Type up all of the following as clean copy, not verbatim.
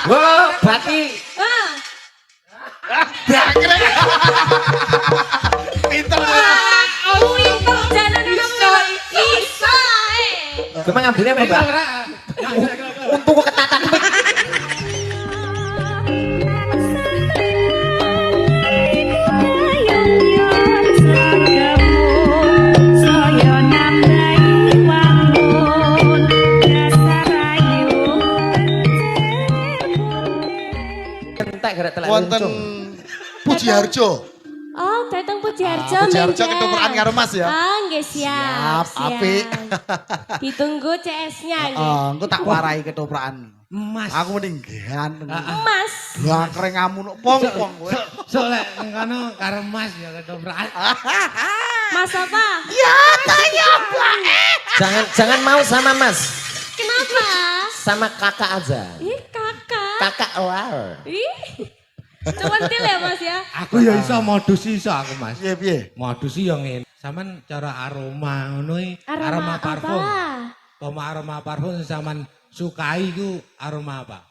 Wah, berarti Dakrek. Pinter. Pinter jalan bisa memang ngambilnya apa, Mbak? Untung kok ketatan. Entek gerak telek Wonten Puji Harjo. Oh, datang Puji Harjo. Puji Harjo ketumuran karo Mas ya. Ah, nggih siap. apik. Ditunggu CS-nya nggih. Engko tak warai ketoprak. Mas. Aku mending ganteng. Mas. Lah krengamu pong-pong kowe. Sok lek ngono karo Mas ya ketoprak. Mas apa? Ya, tanya Jangan mau sama Mas. Kenapa? Sama kakak aja. Ih, kakak. Kakak war. Ih. Cuentil ya Mas ya. Aku ya iso modus iso aku Mas. Piye? Modus yo ngene. Sampeyan cara aroma ngono Aroma parfum. apa? Aroma parfum sing sampean sukai iku aroma apa?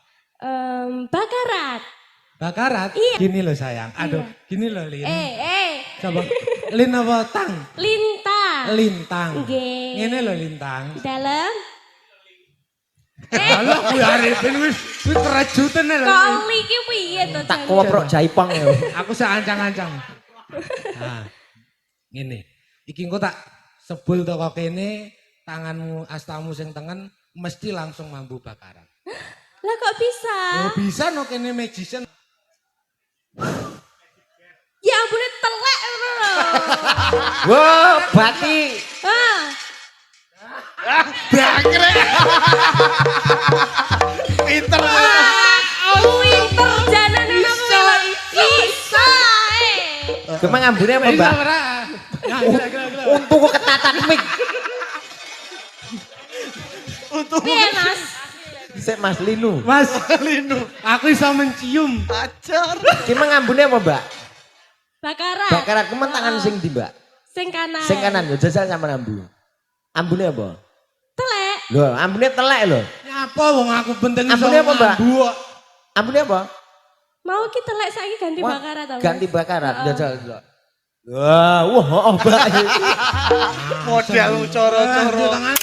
Bakarat. Bakarat? Iya. Gini loh sayang. Aduh, gini loh Lin. Coba. Lin apa tang? Lintang. Lintang. Nggih. Ngene loh lintang. Di dalam. Halo, kuwi arepin wis kerejutan lho. Koli ki piye to? Tak koprok jaipong ya. Aku seancang-ancang. Nah, ngene. Iki engko tak sebul toko kene, tanganmu astamu sing tengen mesti langsung mambu bakaran. Lah kok bisa? Oh, bisa no kene magician. Ya ampun telek ngono lho. Wah, berarti Ah, Dakrek. Pinter. pinter jalan bisa memang ngambilnya apa, Mbak? Untung kok ketatan mic. Piye Mas? Sik Mas Linu. Mas Linu, aku iso mencium. Ajar. Ki ngambune apa, Mbak? Bakaran. Bakaran kemen tangan sing ndi, Mbak? Sing kanan. Sing kanan yo jajal sama ambu. Ambune apa? Telek. Lho, ambune telek lho. Nyapa wong aku penting iso. Ambune apa, Mbak? mambu kok. Ambune apa? Mau ki telek saiki ganti Wah, bakaran to? ganti bakaran jajal. Wah, Mbak. Model coro-coro. Tangan